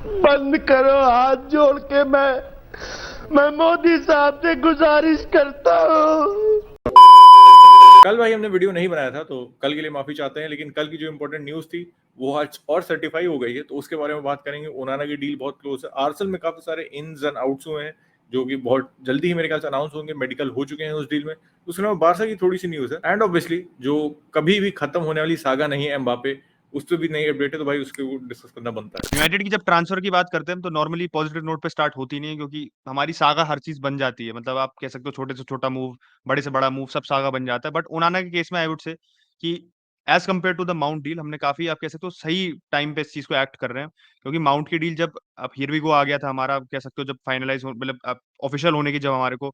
बंद करो, हाथ जोड़ के मैं मोदी साहब से गुजारिश करता हूँ। कल भाई हमने वीडियो नहीं बनाया था, तो कल के लिए माफी चाहते हैं, लेकिन कल की जो इंपॉर्टेंट न्यूज थी वो आज और सर्टिफाई हो गई है, तो उसके बारे में बात करेंगे। ओनाना की डील बहुत क्लोज है, आर्सेनल में काफी सारे इन्स एंड आउट्स हुए हैं जो कि बहुत जल्दी ही मेरे ख्याल से अनाउंस होंगे, मेडिकल हो चुके हैं उस डील में। उसके अलावा बारसा की थोड़ी सी न्यूज है, एंड ऑब्वियसली जो कभी भी खत्म होने वाली सागा नहीं है एम्बापे, उस पर भी नई अपडेट है, तो भाई उसके डिस्कस करना बनता है। यूनाइटेड की जब ट्रांसफर की बात करते हैं तो नॉर्मली पॉजिटिव नोट पे स्टार्ट होती नहीं है, क्योंकि हमारी सागा हर चीज बन जाती है। मतलब आप कह सकते हो छोटे से छोटा मूव, बड़े से बड़ा मूव, सब सागा बन जाता है। बट ओनाना के केस में आई would say that as compare to the Mount deal, हमने काफी, आप कह सकते हो, सही टाइम पे इस चीज को एक्ट कर रहे हैं। क्योंकि माउंट की डील जब अब हियर वी गो आ गया था हमारा, आप कह सकते हो, जब फाइनलाइज मतलब ऑफिशियल होने की जब हमारे को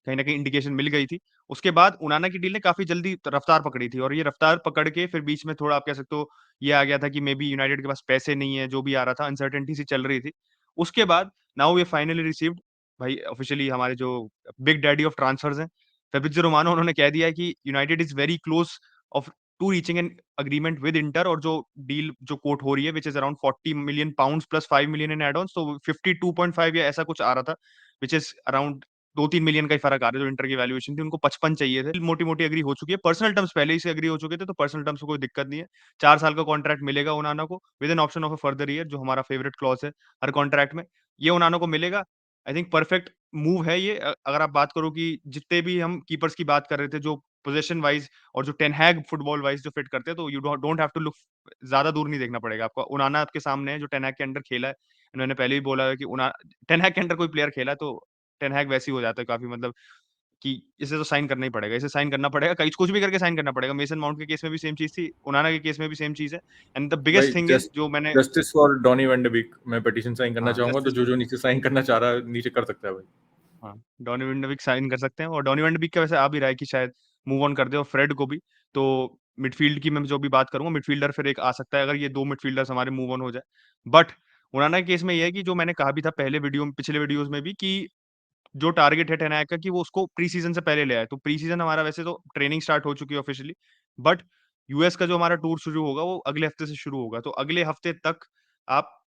कहीं ना कहीं इंडिकेशन मिल गई थी, उसके बाद उनाना की डील ने काफी जल्दी रफ्तार पकड़ी थी। और ये रफ्तार पकड़ के फिर बीच में थोड़ा, आप कह सकते हो, ये आ गया था कि मे बी यूनाइटेड के पास पैसे नहीं है, जो भी आ रहा था, अनसर्टेनिटी सी चल रही थी। उसके बाद नाउ वी फाइनली रिसीव्ड, भाई ऑफिशियली हमारे जो बिग डैडी ऑफ ट्रांसफर्स हैं, फैब्रिज़ियो रोमानो, उन्होंने कह दिया है कि United is very close of to reaching an agreement with Inter. और जो डील जो कोट हो रही है, which is around 40 million pounds plus 5 million in add on, तो 52.5 या ऐसा कुछ आ रहा था, विच इज अराउंड 2-3 मिलियन का ही फर्क आ रहा है। जो इंटर की वैल्यूएशन थी, उनको 55 चाहिए थे। मोटी मोटी एग्री हो चुकी है, पर्सनल टर्म्स पहले ही से एग्री हो चुके थे, तो पर्सनल टर्म्स में कोई दिक्कत नहीं है। 4 साल का कॉन्ट्रैक्ट मिलेगा ओनाना को with an option of a further year, जो हमारा फेवरेट क्लॉज है हर कॉन्ट्रैक्ट में, ये ओनाना को मिलेगा। आई थिंक परफेक्ट मूव है ये। अगर आप बात करो कि जितने भी हम कीपर्स की बात कर रहे थे, जो पोजीशन वाइज और जो टेन हैग फुटबॉल वाइज जो फिट करते हैं, तो you don't have to look, ज्यादा दूर नहीं देखना पड़ेगा आपको। ओनाना आपके सामने है, जो टेन हैग के अंडर खेला है। इन्होंने पहले भी बोला है कि टेन हैग के अंडर कोई प्लेयर खेला है तो टेन हैग वैसे ही हो जाता है काफी, मतलब कि इसे तो साइन करना ही पड़ेगा, इसे साइन करना पड़ेगा, कहीं कुछ भी करके साइन करना पड़ेगा। मेसन माउंट के केस में भी सेम चीज थी, उनाना के केस में भी सेम चीज है। एंड द भाई बिगेस्ट थिंग इज जो मैंने, justice for Donny van de Beek, मैं पिटीशन साइन करना हाँ चाहूंगा, तो जस्टिस, जो जो नीचे साइन करना चाह रहा है नीचे कर सकता है भाई। हाँ Donny van de Beek sign कर सकते हैं। और डॉनी वैन de Beek का वैसे आ भी रहा है कि शायद मूव ऑन कर दे, और फ्रेड को भी। तो मिडफील्ड की मैं जो भी बात करूंगा, मिडफील्डर फिर एक आ सकता है, अगर ये दो मिडफील्डर्स हमारे मूव ऑन हो जाए। बट उनाना के केस में ये है कि जो मैंने कहा भी था पहले वीडियो में, पिछले वीडियोस में भी, कि जो टारगेट है टेन का कि वो उसको प्री सीजन से पहले ले आए। तो प्री सीजन हमारा वैसे तो ट्रेनिंग स्टार्ट हो चुकी है ऑफिशियली, बट यूएस का जो हमारा टूर शुरू होगा वो अगले हफ्ते से शुरू होगा। तो अगले हफ्ते तक आप,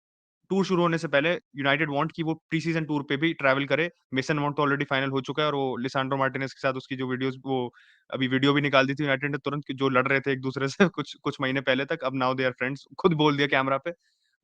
टूर शुरू होने से पहले, यूनाइटेड वांट कि वो प्री सीजन टूर पे भी ट्रैवल करे। मेसन माउंट तो ऑलरेडी फाइनल हो चुका है, और वो लिसांड्रो मार्टिनेज के साथ उसकी जो वीडियोस, वो अभी वीडियो भी निकाल दी थी यूनाइटेड ने तुरंत, कि जो लड़ रहे थे एक दूसरे से कुछ कुछ महीने पहले तक, अब नाउ दे आर फ्रेंड्स, खुद बोल दिया कैमरा पे।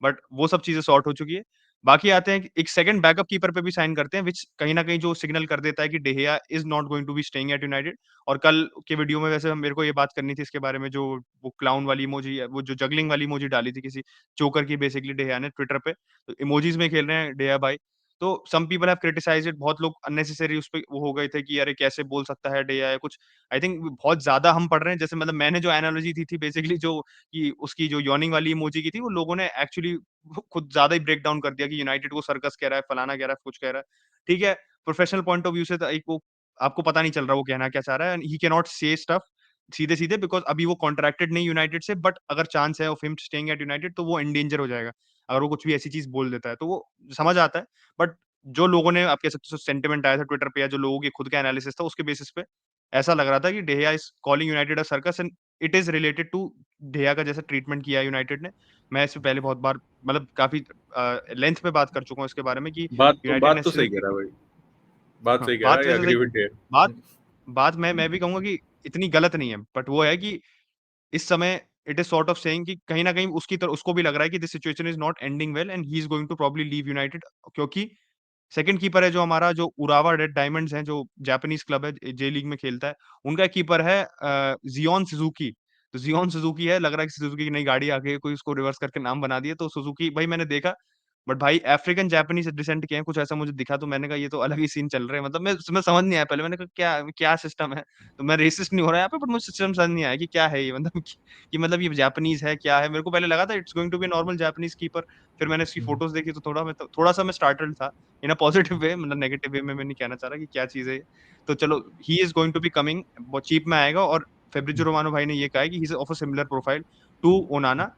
बट वो सब चीजें सॉर्ट हो चुकी है। बाकी आते हैं कि एक सेकंड बैकअप कीपर पे भी साइन करते हैं, विच कहीं ना कहीं जो सिग्नल कर देता है कि De Gea is not going to be staying at United. और कल के वीडियो में वैसे मेरे को ये बात करनी थी इसके बारे में, जो वो क्लाउन वाली इमोजी, वो जो जगलिंग वाली इमोजी डाली थी किसी चोकर की, बेसिकली डेहिया ने ट्विटर पे, तो इमोजीज में खेल रहे हैं डेहिया भाई। तो some people have criticised it, बहुत लोग अननेसेसरी उस पे वो हो गए थे कि अरे कैसे बोल सकता है डेहिया या कुछ। आई थिंक बहुत ज्यादा हम पढ़ रहे हैं, जैसे मतलब मैंने जो एनालॉजी दी थी बेसिकली, जो कि उसकी जो यॉर्निंग वाली इमोजी की थी, वो लोगों ने एक्चुअली खुद ज्यादा ही ब्रेक डाउन कर दिया कि यूनाइटेड को सर्कस कह रहा है, फलाना कह रहा है, कुछ कह रहा है। ठीक है, प्रोफेशनल पॉइंट ऑफ व्यू से तो एक वो, आपको पता नहीं चल रहा वो कहना क्या चाह रहा है, ही कैन नॉट से स्टफ सीधे सीधे, बिकॉज अभी वो कॉन्ट्रैक्टेड नहीं यूनाइटेड से। बट अगर चांस है of him staying at United, तो वो इन डेंजर हो जाएगा अगर वो कुछ भी ऐसी चीज बोल देता है, तो वो समझ आता है। बट जो लोगों ने, आप कह सकते हो, सेंटिमेंट आया था ट्विटर पे, या जो लोगों की खुद का एनालिसिस था, उसके बेसिस पे ऐसा लग रहा था कि De Gea is calling United a circus, and it is related to De Gea का जैसा ट्रीटमेंट किया यूनाइटेड ने। मैं इससे पहले बहुत बार, मतलब काफी लेंथ पे बात कर चुका हूँ इसके बारे में, कि यूनाइटेड बात ने तो सही सिर्फ कह एक, रहा है भाई, बात हाँ सही कह रहा बात है, वैसे एग्री सही, विद बात डेयर। बात मैं भी कहूंगा कि इतनी गलत नहीं है, बट वो है कि इस समय it is sort of saying कि कहीं ना कहीं उसकी तरफ, उसको भी लग रहा है कि this situation is not ending well, and he is going to probably leave United. क्योंकि सेकंड कीपर है जो हमारा, जो उरावा रेड डायमंड्स हैं, जो जापानीज क्लब है, जे लीग में खेलता है, उनका कीपर है जियोन सुजुकी। तो जियोन सुजुकी है, लग रहा है कि सुजुकी की नई गाड़ी आ गई है, कोई उसको रिवर्स करके नाम बना दिया, तो सुजुकी भाई मैंने देखा। बट भाई अफ्रीकन जापानीज डिसेंट के हैं, कुछ ऐसा मुझे दिखा, तो मैंने कहा ये तो अलग ही सीन चल रहे हैं। मतलब मैं समझ नहीं आया पहले, मैंने कहा क्या क्या सिस्टम है। तो मैं रेसिस्ट नहीं हो रहा यहाँ पे, बट मुझे सिस्टम समझ नहीं आया कि क्या है ये, मतलब कि मतलब ये जापानीज है क्या है। मेरे को पहले लगा था it's going to be normal Japanese keeper, फिर मैंने इसकी फोटोज देखी तो थोड़ा सा मैं स्टार्टल्ड था, इन अ पॉजिटिव वे, मतलब नेगेटिव वे में मैं नहीं कहना चाह रहा कि क्या चीज है ये। तो चलो, he is going to be coming, बहुत चीप में आएगा। और फेब्रिजो रोमानो भाई ने ये कहा है कि he is of a similar profile to Onana,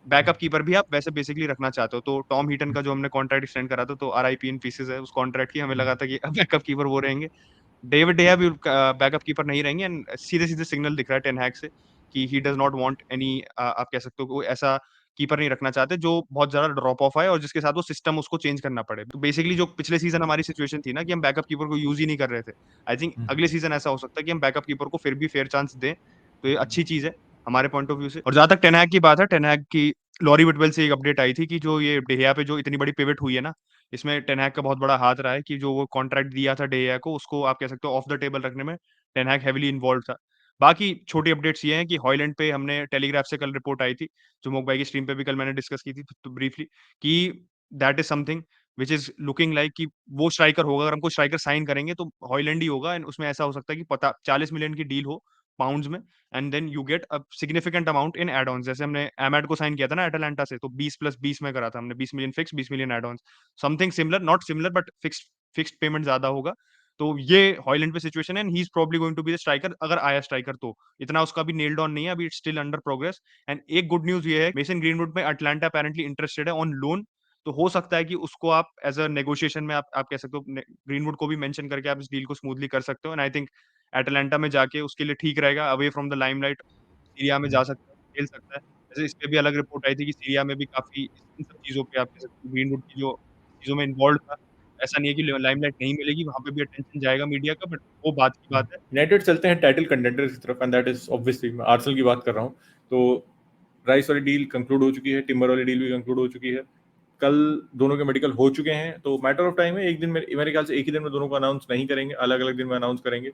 backup keeper भी आप वैसे बेसिकली रखना चाहते हो। तो टॉम हीटन का जो हमने कॉन्ट्रैक्ट एक्सटेंड करा था, तो आरआईपी इन पीसेस है उस कॉन्ट्रैक्ट की, हमें लगा था कि बैकअप कीपर वो रहेंगे। डेविड डेया भी बैकअप कीपर नहीं रहेंगे, एंड सीधे सीधे सिग्नल दिख रहा है टेन हैग से कि he does not want any, आप कह सकते हो कोई ऐसा कीपर नहीं रखना चाहते जो बहुत ज़्यादा ड्रॉप ऑफ आए और जिसके साथ वो सिस्टम उसको चेंज करना पड़े। तो बेसिकली जो पिछले सीज़न हमारी सिचुएशन थी ना कि हम बैकअप कीपर को यूज़ ही नहीं कर रहे थे। आई थिंक अगले सीज़न ऐसा हो सकता है कि हम बैकअप कीपर को फिर भी फेयर चांस दें, तो ये अच्छी चीज़ है हमारे पॉइंट ऑफ व्यू से। और जहाँ तक टेन हैग की बात है, टेन हैग की लॉरी वुडवेल से एक अपडेट आई थी कि जो ये डेहिया पे जो इतनी बड़ी पिवट हुई है ना, इसमें टेन हैग का बहुत बड़ा हाथ रहा है कि जो वो कॉन्ट्रैक्ट दिया था डेहिया को, उसको आप कह सकते हो ऑफ द टेबल रखने में टेन हैग हेवीली इन्वॉल्व था। बाकी छोटी अपडेट्स ये हैं कि हॉयलैंड पे हमने टेलीग्राफ से कल रिपोर्ट आई थी, जो मोक भाई की स्ट्रीम पे भी कल मैंने डिस्कस की थी तो ब्रीफली, कि that is something which is looking like कि वो स्ट्राइकर होगा। अगर हम कोई स्ट्राइकर साइन करेंगे तो हॉयलैंड ही होगा एंड उसमें ऐसा हो सकता है कि पता 40 मिलियन की डील हो पाउंड्स में and then you get a significant amount in add ons. जैसे हमने एमैड को साइन किया था ना एटलांटा से, तो 20 प्लस 20 में करा था हमने, 20 million fix, 20 million add ons. Something similar, not similar but fixed payment ज्यादा होगा। तो ये हॉयलैंड पे सिचुएशन है and he is probably going to be the striker, अगर आया स्ट्राइकर तो। इतना उसका भी नेल्ड ऑन नहीं है, अभी it's still under progress. And एक गुड न्यूज ये है, मेसन ग्रीनवुड में अटलांटा अपेरेंटली इंटरेस्टेड है ऑन लोन, तो हो सकता है कि उसको आप एज अ नेगोशिएशन में आप कह सकते हो ग्रीनवुड को भी मेंशन करके आप इस डील को स्मूथली कर सकते हो। एंड आई थिंक एटलांटा में जाके उसके लिए ठीक रहेगा, away from the limelight, Syria में जा सकता है, खेल सकता है। जैसे इस पे भी अलग रिपोर्ट आई थी कि सीरिया में भी काफ़ी इन सब चीज़ों पे आप कह सकते हो ग्रीनवुड की जो चीज़ों में इन्वॉल्व्ड था। ऐसा नहीं है कि लाइमलाइट नहीं मिलेगी, वहाँ पे भी अटेंशन जाएगा मीडिया का, बट वो बात की बात है। यूनाइटेड चलते हैं टाइटल कंटेंडर्स की तरफ एंड दैट इज ऑब्वियसली मैं आर्सेनल की बात कर रहा हूँ। तो राइस वाली डील कंक्लूड हो चुकी है, टिम्बर वाली डील भी कंक्लूड हो चुकी है, कल दोनों के मेडिकल हो चुके हैं, तो मैटर ऑफ टाइम है, एक दिन में मेरे ख्याल से एक ही दिन में दोनों को अनाउंस नहीं करेंगे, अलग अलग दिन में अनाउंस करेंगे।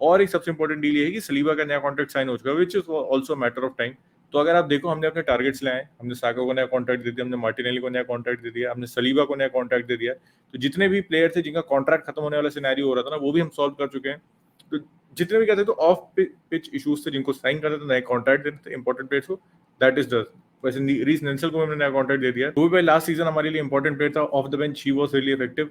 और एक सबसे इंपॉर्टेंट डील ये है कि सलीबा का नया कॉन्ट्रैक्ट साइन हो चुका है, which is also matter of time. तो अगर आप देखो, हमने अपने टारगेट्स लाए, हमने साका को नया कॉन्ट्रैक्ट दे दिया, हमने मार्टिनेली को नया कॉन्ट्रैक्ट दे दिया, हमने सलीबा को नया कॉन्ट्रैक्ट दे दिया, तो जितने भी प्लेयर थे जिनका कॉन्ट्रैक्ट खत्म होने वाला सिनेरियो हो रहा था ना, वो भी हम सॉल्व कर चुके हैं। तो जितने भी कहते तो ऑफ पिच इशूज थे जिनको साइन करते थे, नए कॉन्ट्रैक्ट देते थे इंपॉर्टेंट प्लेयर्स को, दैट इज डन। वैसे रीस नेल्सन को हमने नया कॉन्ट्रैक्ट दे दिया। वो भी भाई लास्ट सीजन हमारे लिए इंपॉर्टेंट प्लेयर था, of the bench he was really effective,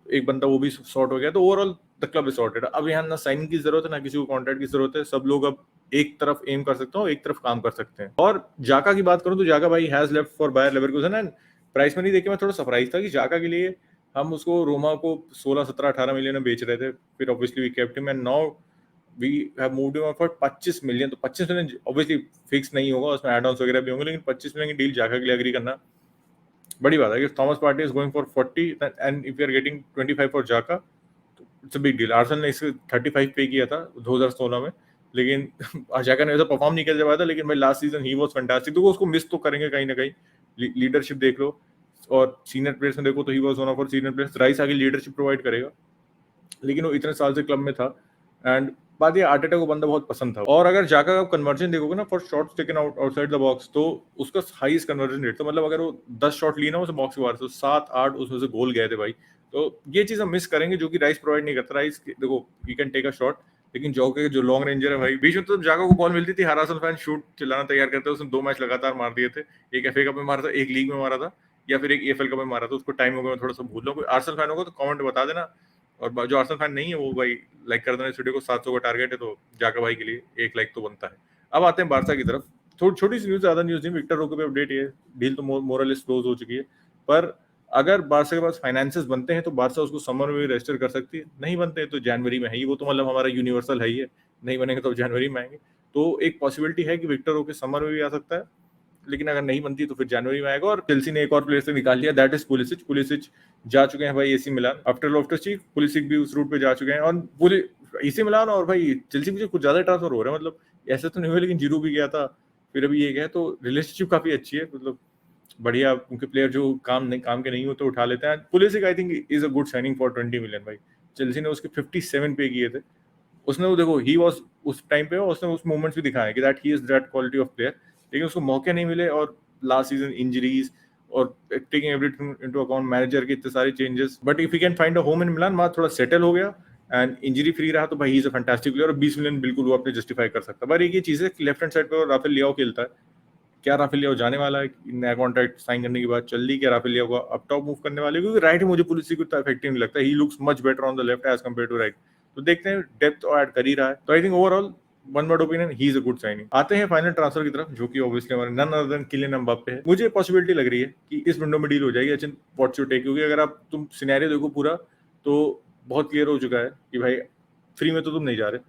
एक बंदा वो भी सॉर्ट हो गया, तो overall the club is sorted. अब यहाँ ना साइनिंग की जरूरत है ना किसी को कॉन्ट्रैक्ट की जरूरत है, सब लोग अब एक तरफ एम कर सकते हो, एक तरफ काम कर सकते हैं। और जाका की बात करूं तो जाका भाई has left for Bayer Leverkusen and price में नहीं देखे मैं थोड़ा सरप्राइज था कि जाका के लिए हम उसको रोमा को 16 17 18 मिलियन में बेच रहे थे, फिर obviously we kept him and now we have moved him for 25 million. तो 25 मिलियन ऑब्वियसली फिक्स नहीं होगा, उसमें एड ऑन्स वगैरह भी होंगे, लेकिन 25 मिलियन की डील जाका के लिए एग्री करना बड़ी बात है। कि Thomas Partey is going for 40 and if you are getting 25 for Xhaka, it's a big deal. Arsenal ने इसे 35 पे किया था 2016 में, लेकिन जाका ने वैसा परफॉर्म नहीं किया जब आया था, लेकिन भाई last season he was fantastic, तो वो उसको मिस तो करेंगे कहीं ना कहीं। लीडरशिप देख लो और सीनियर प्लेयर्स में देखो तो he was one of our senior players. Rice आगे लीडरशिप प्रोवाइड करेगा, लेकिन वो इतने साल से क्लब में था। एंड बात ये आर्टेटा को बंदा बहुत पसंद था। और अगर जाकर आप कन्वर्जन देखोगे ना for shots taken out outside the box, तो उसका हाईएस्ट कन्वर्जन रेट था। मतलब अगर वो 10 शॉट ली ना उस बॉक्स के बाहर से, 7-8 उसमें से गोल गए थे भाई। तो ये चीज हम मिस करेंगे जो कि राइस प्रोवाइड नहीं करता। राइस देखो he can take a shot, लेकिन जो के जो लॉन्ग रेंजर है भाई, बीच में तो जागा को बॉल मिलती थी, हर आर्सेनल फैन शूट चिल्लाना तैयार करते, उसने 2 मैच लगातार मार दिए थे। एक एफए कप में मारा था, एक लीग में मारा था, या फिर एक एएफएल कप में मारा था। उसको टाइम हो गया, मैं थोड़ा सा भूल रहा हूँ। कोई आर्सेनल फैन होगा तो कमेंट बता देना, और जो आर्सेनल फैन नहीं है वो भाई लाइक कर देना इस वीडियो को। 700 का टारगेट है, तो जाका भाई के लिए एक लाइक तो बनता है। अब आते हैं बारसा की तरफ। थोड़ी छोटी सी न्यूज, ज्यादा न्यूज नहीं। विक्टर रोको पे अपडेट ये, डील तो मोरलेस क्लोज हो चुकी है, पर अगर बारसा के पास फाइनेंसेस बनते हैं तो बारसा उसको समर में भी रजिस्टर कर सकती है, नहीं बनते हैं तो जनवरी में है ही। वो तो मतलब हमारा यूनिवर्सल है ही है, नहीं बनेंगे तो जनवरी में आएंगे। तो एक पॉसिबिलिटी है कि विक्टर रोके समर में भी आ सकता है, लेकिन अगर नहीं बनती तो फिर जनवरी में आएगा। और चेल्सी ने एक और प्लेयर से निकाल लिया, दैट इज पुलिसिच। पुलिसिच जा चुके हैं भाई एसी मिलान आफ्टर लॉफ्टस-चीक। पुलिसिच भी उस रूट पे जा चुके हैं, और एसी मिलान और भाई चेल्सी में कुछ ज्यादा ट्रांसफर हो रहे हैं। मतलब ऐसा तो नहीं हुआ, लेकिन जीरो भी गया था, फिर अभी ये गया, तो रिलेशनशिप काफी अच्छी है। मतलब बढ़िया, उनके प्लेयर जो काम के नहीं होते उठा लेते हैं। Pulisic I think is a good signing for 20 million भाई। चेल्सी ने उसके 57 पे किए थे। उसने वो देखो ही वाज उस टाइम पे, उसने उस मोमेंट्स भी दिखाए कि that he is that quality of player, लेकिन उसको मौके नहीं मिले। और लास्ट सीजन इंजरीज और taking everything into account, manager के इतने सारे changes, but if you can find a home in Milan, वहां थोड़ा सेटल हो गया एंड इंजरी फ्री रहा, तो भाई he is a fantastic player. और 20 मिलियन बिल्कुल वो अपने जस्टिफाई कर सकता है। पर एक ये चीज है कि लेफ्ट हैंड साइड पे राफेल लियाओ खेलता है, क्या राफेल लियाओ जाने वाला है नया कॉन्ट्रैक्ट साइन करने के बाद? चल दी क्या राफेल लियाओ को अप टॉप मूव करने वाले? क्योंकि राइट मुझे पुलिस को इतना इफेक्टिव नहीं लगता, he looks much better on the left edge compare to right. तो देखते हैं, डेप्थ ऐड कर ही रहा है। तो I think overall one word opinion, he is a good signing. आते हैं फाइनल ट्रांसफर की तरफ, जो कि ऑब्वियसली हमारे none other than Kylian Mbappe है। मुझे पॉसिबिलिटी लग रही है कि इस विंडो में डील हो जाएगी। Achin what's your take? क्योंकि अगर आप तुम सिनेरियो देखो पूरा, तो बहुत क्लियर हो चुका है कि भाई फ्री में तो तुम नहीं जा रहे।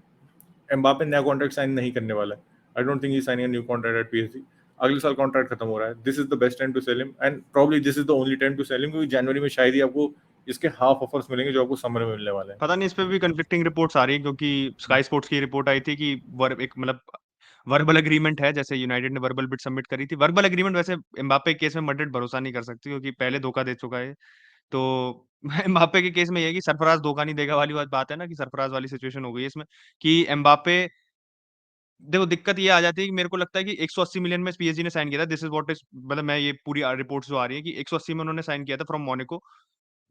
एम्बाप्पे नया कॉन्ट्रैक्ट साइन नहीं करने वाला है। I don't think he signing a new contract at PSG. अगले साल कॉन्ट्रैक्ट खत्म हो रहा है, this is the best time to sell him and probably this is the only time to sell him, क्योंकि जनवरी में शायद ही आपको इसके हाफ ऑफर्स मिलेंगे जो आपको समर में मिलने वाले हैं। पता नहीं, इस पे भी कंफ्लिक्टिंग रिपोर्ट्स आ रही है, क्योंकि स्काई स्पोर्ट्स की रिपोर्ट आई थी कि एक मतलब वर्बल एग्रीमेंट है, जैसे यूनाइटेड ने वर्बल बिड सबमिट करी थी। वर्बल एग्रीमेंट वैसे एम्बापे के केस में मैड्रिड भरोसा नहीं कर सकती, क्योंकि पहले धोखा दे चुका है। तो एम्बापे के केस में ये है कि सरफराज धोखा नहीं देगा वाली बात है ना, कि सरफराज वाली सिचुएशन हो गई है इसमें, कि एम्बापे, देखो दिक्कत ये आ जाती है कि मेरे को लगता है कि 180 मिलियन में पीएसजी ने साइन किया था। दिस इज व्हाट इज, मतलब मैं ये पूरी रिपोर्ट्स जो आ रही है कि 180 में उन्होंने साइन किया था फ्रॉम मोनाको।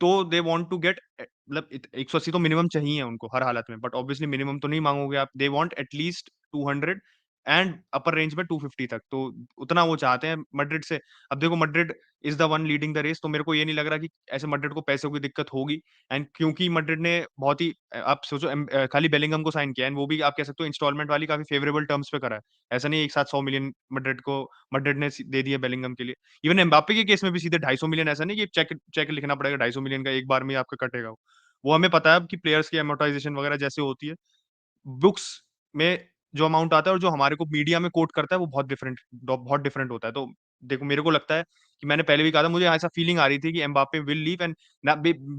तो दे वांट टू गेट, मतलब 180 तो मिनिमम चाहिए उनको हर हालत में, बट ऑब्वियसली मिनिमम तो नहीं मांगोगे आप। They want at least 200 and upper range में 250 तक, तो उतना वो चाहते हैं मड्रिड से। अब देखो Madrid is the one leading the race, तो मेरे को ये नहीं लग रहा कि ऐसे मड्रिड को पैसों की दिक्कत होगी। एंड क्योंकि मड्रिड ने बहुत ही, आप सोचो खाली बेलिंगम को साइन किया है, वो भी आप कह सकते हो इंस्टॉलमेंट वाली काफी फेवरेबल टर्म्स पे करा है। ऐसा नहीं एक साथ 100 मिलियन मड्रिड ने दे दिया बेलिंगम के लिए। इवन एम्बापे के केस में भी सीधे 250 मिलियन, ऐसा नहीं कि चेक चेक लिखना पड़ेगा 250 मिलियन का एक बार में ही आपका कटेगा। वो हमें पता है अब कि प्लेयर्स की एमोर्टाइजेशन वगैरह जैसे होती है, बुक्स में जो अमाउंट आता है और जो हमारे को मीडिया में कोट करता है वो बहुत डिफरेंट होता है। तो देखो मेरे को लगता है कि मैंने पहले भी कहा था, मुझे ऐसा फीलिंग आ रही थी कि Mbappe will leave and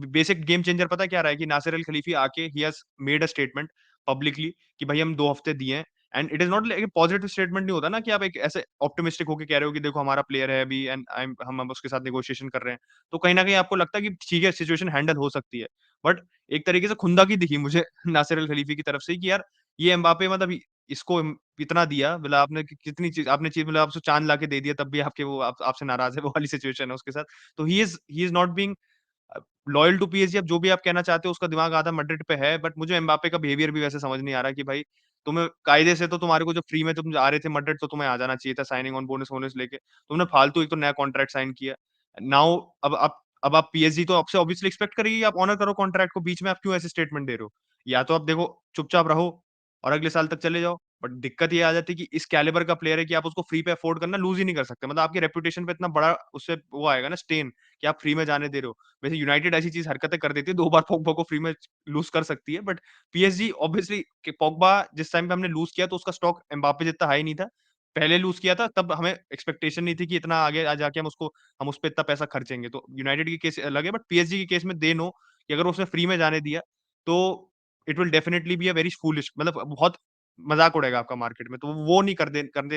basic game changer पता है क्या रहा है, कि नासिर अल खलीफी आके he has made a statement publicly कि भाई हम 2 हफ्ते दिए हैं। And it is not like positive statement, नहीं होता ना कि आप एक ऐसे ऑप्टिमिस्टिक होकर कह रहे हो कि देखो हमारा प्लेयर है अभी एंड हम अब उसके साथ नेगोशिएशन कर रहे हैं। तो कहीं ना कहीं आपको लगता है कि ठीक है सिचुएशन हैंडल हो सकती है। बट एक तरीके से खुंदा की दिखी मुझे नासिर अल खलीफी की तरफ से कि यार ये एम्बापे मतलब इसको इतना दिया, मतलब आपने कितनी चीज आपने चीज, मतलब आपसे चांद लाके दे दिया तब भी आपके वो आपसे नाराज है, वो वाली सिचुएशन है उसके साथ। तो he is not being loyal to PSG. अब जो भी आप कहना चाहते हो, उसका दिमाग आधा मैड्रिड पे है, बट मुझे एम्बापे का बिहेवियर भी वैसे समझ नहीं आ रहा कि भाई तुम्हें कायदे से तो तुम्हारे को जो फ्री में तुम आ रहे थे मैड्रिड, तो तुम्हें आ जाना चाहिए था साइनिंग ऑन बोनस वोनस लेके। तुमने फालतू एक तो नया कॉन्ट्रैक्ट साइन किया। नाउ अब आप पीएसजी तो आपसे ऑब्वियसली एक्सपेक्ट करेगी कि आप ऑनर करो कॉन्ट्रैक्ट को, बीच में आप क्यों ऐसे स्टेटमेंट दे रहे हो? या तो आप देखो चुपचाप रहो और अगले साल तक चले जाओ। बट दिक्कत ये आ जाती है कि इस कैलिबर का प्लेयर है कि आप उसको फ्री पे अफोर्ड करना लूज ही नहीं कर सकते। मतलब आपकी रेपुटेशन पे इतना बड़ा उससे वो आएगा ना स्टेन, कि आप फ्री में जाने दे रहे हो। वैसे यूनाइटेड ऐसी चीज हरकतें कर देती है, 2 बार पोग्बा को फ्री में लूज कर सकती है, बट पीएसजी ऑब्वियसली, कि पोग्बा जिस टाइम पे हमने लूज किया तो उसका स्टॉक एम्बापे जितना हाई नहीं था। पहले लूज किया था तब हमें एक्सपेक्टेशन नहीं थी कि इतना आगे आ जाके हम उस पे इतना पैसा खर्चेंगे। तो यूनाइटेड की केस अलग है, बट पीएसजी के केस में दे नो कि अगर उसने फ्री में जाने दिया तो it will definitely be a very foolish, मतलब बहुत मजाक उड़ेगा आपका मार्केट में। तो वो नहीं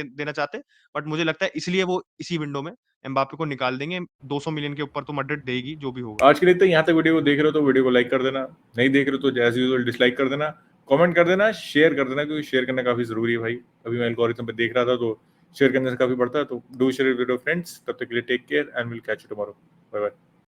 देना चाहते। बट मुझे लगता है इसलिए वो इसी विंडो में एम्बापे को निकाल देंगे। 200 मिलियन के ऊपर तो मैड्रिड देगी जो भी होगा। आज के लिए तो यहाँ तक वीडियो को देख रहे हो तो वीडियो को लाइक कर देना, नहीं देख रहे हो तो एज यूजुअल डिसलाइक कर देना, कमेंट कर देना, शेयर कर देना, क्योंकि शेयर करना काफी जरूरी है भाई। अभी मैं एल्गोरिथम पे देख रहा था तो शेयर करने से काफी बढ़ता है। तो do share with your friends. तब तक के लिए take care and will catch you tomorrow. Bye bye.